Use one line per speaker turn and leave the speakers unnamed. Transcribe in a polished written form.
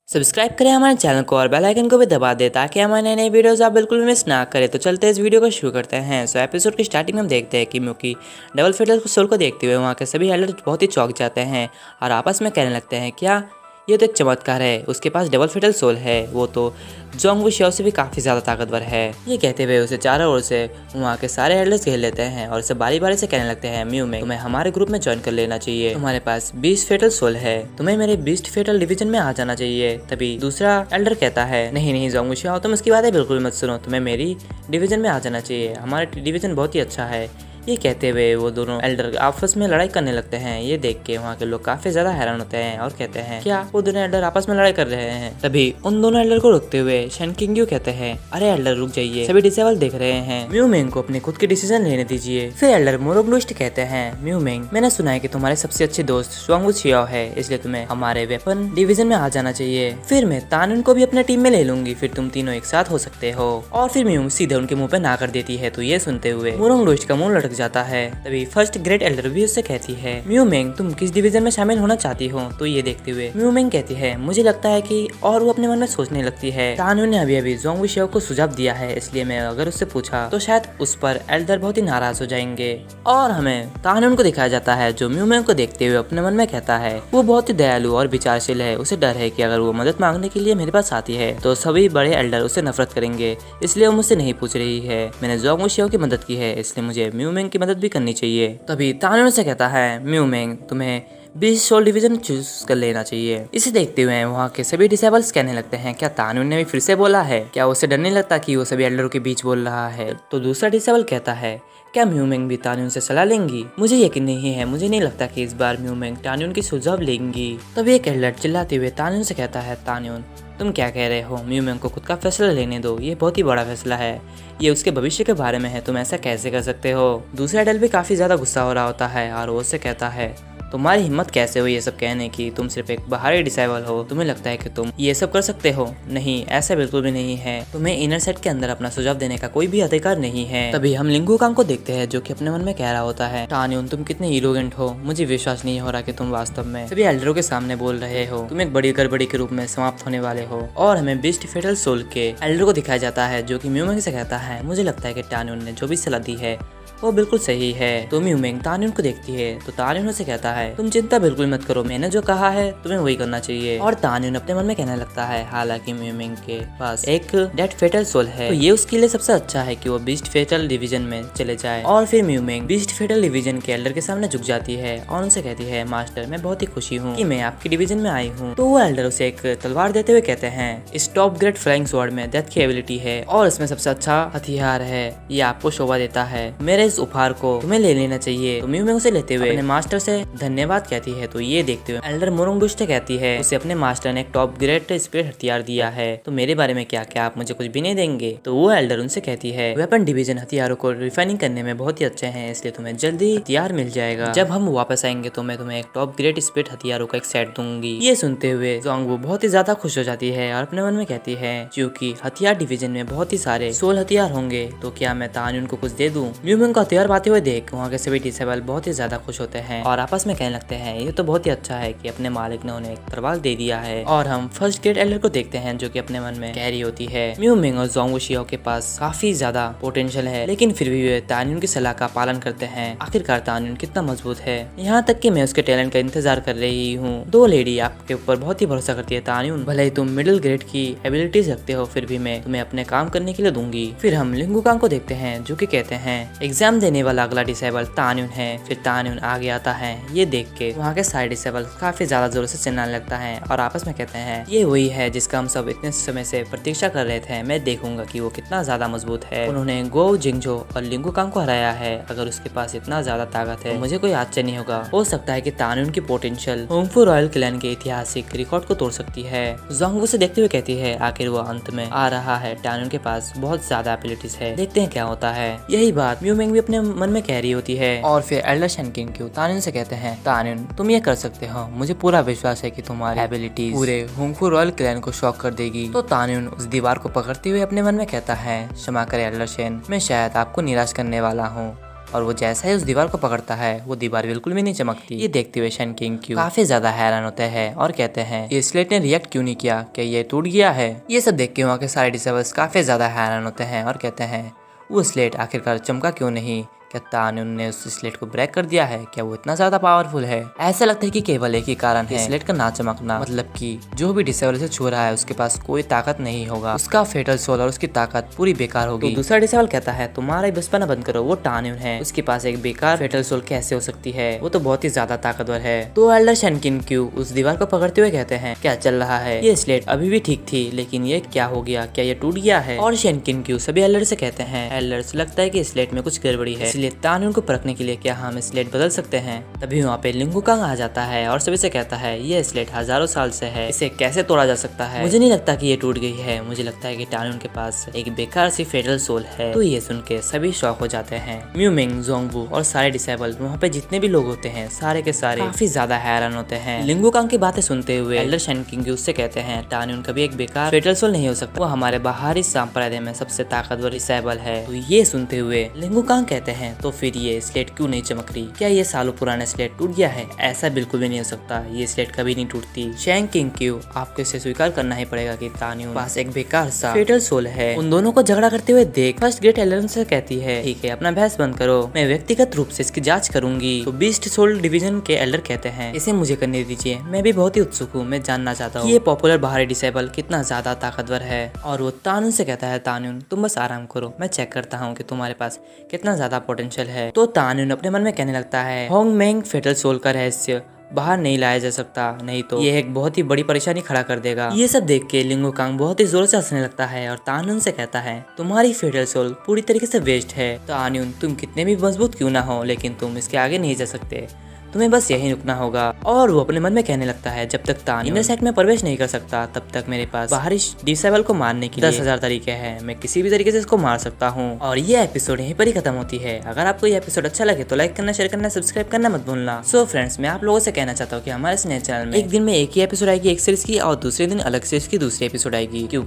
Subscribe करें हमारे channel को और बेल आइकन को भी दबा दें ताकि हमारे नए नए वीडियोस आप बिल्कुल भी मिस ना करें। तो चलते हैं इस वीडियो को शुरू करते हैं। एपिसोड की स्टार्टिंग में हम देखते हैं कि म्यूकी डबल फेटल सोल को देखते हुए वहाँ के सभी एल्डर बहुत ही चौंक जाते हैं और आपस में कहने लगते हैं क्या ये तो एक चमत्कार है, उसके पास डबल फेटल सोल है, वो तो जोंग वुशियाओ से भी काफ़ी ज़्यादा ताकतवर है। ये कहते हुए उसे चारों ओर से वहाँ के सारे एल्डर्स घेर लेते हैं और उसे बारी बारी से कहने लगते हैं म्यू में तुम्हें हमारे ग्रुप में ज्वाइन कर लेना चाहिए, तुम्हारे पास 20 फेटल सोल है, तुम्हें मेरे 20 फेटल डिवीजन में आ जाना चाहिए। तभी दूसरा एल्डर कहता है नहीं नहीं जोंग वुशियाओ, तुम उसकी बातें बिल्कुल मत सुनो, तुम्हें मेरी डिवीजन में आ जाना चाहिए, हमारा डिवीजन बहुत ही अच्छा है। ये कहते हुए वो दोनों एल्डर आपस में लड़ाई करने लगते हैं। ये देख के वहाँ के लोग काफी ज्यादा हैरान होते हैं और कहते हैं क्या वो दोनों एल्डर आपस में लड़ाई कर रहे हैं। तभी उन दोनों एल्डर को रोकते हुए शन किंग यू कहते हैं अरे एल्डर रुक जाइए, सभी डिसेबल देख रहे हैं, म्यू मेंग को अपने खुद के डिसीजन लेने दीजिए। फिर एल्डर मोरोग्लुस्ट कहते हैं म्यू मेंग, मैंने सुना है कि तुम्हारे सबसे अच्छे दोस्त जोंग वुशियाओ है, इसलिए तुम्हें हमारे वेपन डिवीजन में आ जाना चाहिए। फिर मैं तानुन को भी अपने टीम में ले लूंगी, फिर तुम तीनों एक साथ हो सकते हो। और फिर म्यू सीधे उनके मुंह पे ना कर देती है। तो ये सुनते हुए मोरोग्लुस्ट का मुंह लटक जाता है। फर्स्ट ग्रेट एल्डर भी उससे कहती है म्यू मेंग तुम किस डिवीजन में शामिल होना चाहती हो। तो ये देखते हुए म्यू मेंग कहती है मुझे लगता है कि, और वो अपने मन में सोचने लगती है तानुन ने अभी जोंग वुशियाओ को सुझाव दिया है, इसलिए मैं अगर उससे पूछा तो शायद उस पर एल्डर बहुत ही नाराज हो जाएंगे। और हमें तानुन को दिखाया जाता है जो म्यू मेंग को देखते हुए अपने मन में कहता है वो बहुत ही दयालु और विचारशील है, उसे डर है कि अगर वो मदद मांगने के लिए मेरे पास आती है तो सभी बड़े एल्डर उसे नफरत करेंगे, इसलिए वो मुझसे नहीं पूछ रही है। मैंने जोंग वुशियाओ की मदद की है, इसलिए मुझे म्यू मेंग की मदद भी करनी चाहिए। तभी तानुन से कहता है म्यू मेंग तुम्हें 20 सोल डिवीजन चूज कर लेना चाहिए। इसे देखते हुए वहाँ के सभी डिसेबल्स कहने लगते हैं क्या तानुन ने भी फिर से बोला है, क्या उसे डर नहीं लगता कि वो सभी एल्डरों के बीच बोल रहा है। तो दूसरा डिसेबल कहता है क्या म्यू मेंग भी तानुन से सलाह लेंगी, मुझे यकीन नहीं है, मुझे नहीं लगता कि इस बार म्यू मेंग तानुन की सुझाव लेंगी। तभी एक एल्डर चिल्लाते हुए तानुन से कहता है तानुन तुम क्या कह रहे हो, म्यू मेंग को खुद का फैसला लेने दो, ये बहुत ही बड़ा फैसला है, ये उसके भविष्य के बारे में है, तुम ऐसा कैसे कर सकते हो। दूसरा एडल भी काफी ज्यादा गुस्सा हो रहा होता है और वो उससे कहता है तुम्हारी हिम्मत कैसे हुई ये सब कहने की, तुम सिर्फ एक बाहरी डिसेबल हो, तुम्हें लगता है कि तुम ये सब कर सकते हो। नहीं, ऐसा बिल्कुल भी नहीं है, तुम्हें इनर सेट के अंदर अपना सुझाव देने का कोई भी अधिकार नहीं है। तभी हम लिंगू कांग को देखते हैं जो कि अपने मन में कह रहा होता है तानुन तुम कितने इरोगेंट हो, मुझे विश्वास नहीं हो रहा कि तुम वास्तव में सभी एल्डरों के सामने बोल रहे हो, तुम एक बड़ी गड़बड़ी के रूप में समाप्त होने वाले हो। और हमें 20 फेटल सोल के एल्डर को दिखाया जाता है जो कि म्यू मेंग से कहता है मुझे लगता है कि तानुन ने जो भी सलाह दी है वो बिल्कुल सही है। तो म्यू मेंग तानुन को देखती है तो तानुन से कहता है तुम चिंता बिल्कुल मत करो, मैंने जो कहा है तुम्हें वही करना चाहिए। और तानुन अपने मन में कहने लगता है हालांकि म्यू मेंग के पास एक डेड फेटल सोल है तो ये उसके लिए सबसे अच्छा है कि वो 20 फेटल डिवीजन में चले जाए। और फिर म्यू मेंग 20 फेटल डिवीजन के एल्डर के सामने झुक जाती है और उनसे कहती है मास्टर मैं बहुत ही खुशी हूँ कि मैं आपकी डिवीजन में आई हूँ। तो वो एल्डर उसे एक तलवार देते हुए कहते हैं इस टॉप ग्रेड फ्लाइंग स्वॉर्ड में डेथ की एबिलिटी है और इसमें सबसे अच्छा हथियार है, ये आपको शोभा देता है, मेरे इस उपहार को तुम्हें ले लेना चाहिए। तो म्यू मेंग उसे लेते हुए अपने मास्टर से धन्यवाद कहती है। तो ये देखते हुए एल्डर मोरोग्लुस्ट कहती है उसे अपने मास्टर ने एक टॉप ग्रेड स्पीड हथियार दिया है, तो मेरे बारे में क्या आप मुझे कुछ भी नहीं देंगे। तो वो एल्डर उनसे कहती है वेपन डिवीजन हथियारों को रिफाइनिंग करने में बहुत ही अच्छे हैं, इसलिए तुम्हें जल्दी हथियार मिल जाएगा, जब हम वापस आएंगे तो मैं तुम्हें एक टॉप ग्रेड स्पीड हथियारों का एक सेट दूंगी। ये सुनते हुए जोंग वो बहुत ही ज्यादा खुश हो जाती है और अपने मन में कहती है क्योंकि हथियार डिवीजन में बहुत ही सारे सोल हथियार होंगे तो क्या मैं तानुन को कुछ दे दूं। म्यू मेंग को हथियार पाते हुए देख वहाँ के सभी डिसेबल बहुत ही ज्यादा खुश होते हैं और आपस में कहने लगते हैं ये तो बहुत ही अच्छा है कि अपने मालिक ने उन्हें एक तलवार दे दिया है। और हम फर्स्ट ग्रेड एल्डर को देखते हैं जो कि अपने मन में कह रही होती है म्यू मेंग और जोंग वुशियाओ के पास काफी ज्यादा पोटेंशियल है, लेकिन फिर भी वे तानुन की सलाह का पालन करते हैं। आखिरकार तानुन कितना मजबूत है, यहाँ तक कि मैं उसके टैलेंट का इंतजार कर रही हूँ। दो लेडी आपके ऊपर बहुत ही भरोसा करती है तानुन, भले ही तुम मिडिल ग्रेड की एबिलिटीज रखते हो फिर भी मैं तुम्हें अपने काम करने के लिए दूंगी। फिर हम लिंगू कांग को देखते हैं जो कि कहते हैं एग्जाम देने वाला अगला डिसेबल तानुन है। फिर तानुन आगे आता है, ये देख के वहाँ के सारे डिसेबल काफी ज्यादा जोर से चिल्लाने लगता है और आपस में कहते हैं ये वही है जिसका हम सब इतने समय से प्रतीक्षा कर रहे थे, मैं देखूंगा कि वो कितना ज्यादा मजबूत है। उन्होंने गो जिंगजो और लिंगू कांग को हराया है, अगर उसके पास इतना ज्यादा ताकत है तो मुझे कोई आश्चर्य नहीं होगा, हो सकता है कि तानुन की पोटेंशियल होंगफू रॉयल क्लैन के ऐतिहासिक रिकॉर्ड को तोड़ सकती है। जोंग उसे देखते हुए कहती है आखिर वो अंत में आ रहा है, तानुन के पास बहुत ज्यादा एबिलिटीज है, देखते हैं क्या होता है। यही बात म्यू मेंग भी अपने मन में कह रही होती है। और फिर एल्डर शन किंग क्यू तानुन से कहते हैं तानुन तुम ये कर सकते हो, मुझे पूरा विश्वास है कि तुम्हारी एबिलिटीज पूरे होंगफू रॉयल क्लैन को शॉक कर देगी। तो तानुन उस दीवार को पकड़ते हुए अपने मन में कहता है क्षमा करें एल्डर शेन, मैं शायद आपको निराश करने वाला हूँ, और वो जैसा ही उस दीवार को पकड़ता है वो दीवार बिल्कुल भी नहीं चमकती। ये देखते हुए शन किंग क्यू काफी ज्यादा हैरान होते हैं और कहते हैं ये स्लेट ने रिएक्ट क्यों नहीं किया, क्या ये टूट गया है। ये सब देख के वहाँ के सारे डिसेबल्स काफी ज्यादा हैरान होते हैं और कहते हैं वो स्लेट आखिरकार चमका क्यों नहीं, क्या तानुन ने उस स्लेट को ब्रेक कर दिया है, क्या वो इतना ज्यादा पावरफुल है। ऐसा लगता है कि केवल एक ही कारण है स्लेट का ना चमकना, मतलब कि जो भी डिसेबल से छू रहा है उसके पास कोई ताकत नहीं होगा, उसका फेटल सोल और उसकी ताकत पूरी बेकार होगी। तो दूसरा डिसेबल कहता है तुम्हारा बचपना बंद करो, वो तानुन है, उसके पास एक बेकार फेटल सोल कैसे हो सकती है, वो तो बहुत ही ज्यादा ताकतवर है। तो एल्डर शन किंग क्यू उस दीवार को पकड़ते हुए कहते हैं क्या चल रहा है, ये स्लेट अभी भी ठीक थी लेकिन ये क्या हो गया, क्या ये टूट गया है। और शन किंग क्यू सभी एल्डर से कहते हैं एल्डर लगता है कि स्लेट में कुछ गड़बड़ी है, इसलिए तानुन को परखने के लिए क्या हम स्लेट बदल सकते हैं। तभी वहाँ पे लिंगुकांग आ जाता है और सभी से कहता है ये स्लेट हजारों साल से है, इसे कैसे तोड़ा जा सकता है। मुझे नहीं लगता कि ये टूट गई है, मुझे लगता है कि तानुन के पास एक बेकार सी फेटल सोल है। तो ये सुन के सभी शॉक हो जाते हैं। म्यू मिंग, जोंगवू और सारे डिसेबल वहाँ पे जितने भी लोग होते हैं सारे के सारे काफी ज्यादा हैरान होते हैं। लिंगुकांग की बातें सुनते हुए एल्डर शन किंग उससे कहते हैं तानुन कभी एक बेकार फेटल सोल नहीं हो सकता, वो हमारे बाहरी संप्रदाय में सबसे ताकतवर डिसेबल है। तो ये सुनते हुए लिंगुकांग कहते हैं तो फिर ये स्लेट क्यों नहीं चमक रही, क्या ये सालों पुराना स्लेट टूट गया है। ऐसा बिल्कुल भी नहीं हो सकता, ये स्लेट कभी नहीं टूटती। शैंग किंग क्यू आपको इसे स्वीकार करना ही पड़ेगा कि तानुन पास एक बेकार सा फेटल सोल है। उन दोनों को झगड़ा करते हुए देख फर्स्ट ग्रेट एल्डर से कहती है ठीक है अपना बहस बंद करो, मैं व्यक्तिगत रूप से इसकी जांच करूंगी। तो बीस्ट सोल डिवीजन के एल्डर कहते हैं इसे मुझे करने दीजिए, मैं भी बहुत ही उत्सुक हूँ, मैं जानना चाहता हूँ ये पॉपुलर बाहरी डिसेबल कितना ज्यादा ताकतवर है। और वो तानुन से कहता है तानुन तुम बस आराम करो, मैं चेक करता हूँ कि तुम्हारे पास कितना ज्यादा पोटेंशियल है। तो तानुन अपने मन में कहने लगता है होंग मेंग फेटल सोल का रहस्य बाहर नहीं लाया जा सकता, नहीं तो ये एक बहुत ही बड़ी परेशानी खड़ा कर देगा। ये सब देख के लिंगुकांग बहुत ही जोर से हंसने लगता है और तानुन से कहता है तुम्हारी फेटल सोल पूरी तरीके से वेस्ट है। तानुन तुम कितने भी मजबूत क्यों ना हो लेकिन तुम इसके आगे नहीं जा सकते, तुम्हें बस यही रुकना होगा। और वो अपने मन में कहने लगता है जब तक तानुन इनर सेट में प्रवेश नहीं कर सकता तब तक मेरे पास बाहरी डिसेबल को मारने के 10,000 तरीके हैं, मैं किसी भी तरीके से इसको मार सकता हूँ। और ये एपिसोड यहीं पर ही खत्म होती है। अगर आपको ये एपिसोड अच्छा लगे तो लाइक करना, शेयर करना, सब्सक्राइब करना मत भूलना। सो फ्रेंड्स मैं आप लोगों से कहना चाहता हूँ कि हमारे इस नए चैनल में एक दिन में एक ही एपिसोड आएगी एक सीरीज की और दूसरे दिन अलग सीरीज की दूसरी एपिसोड आएगी, क्योंकि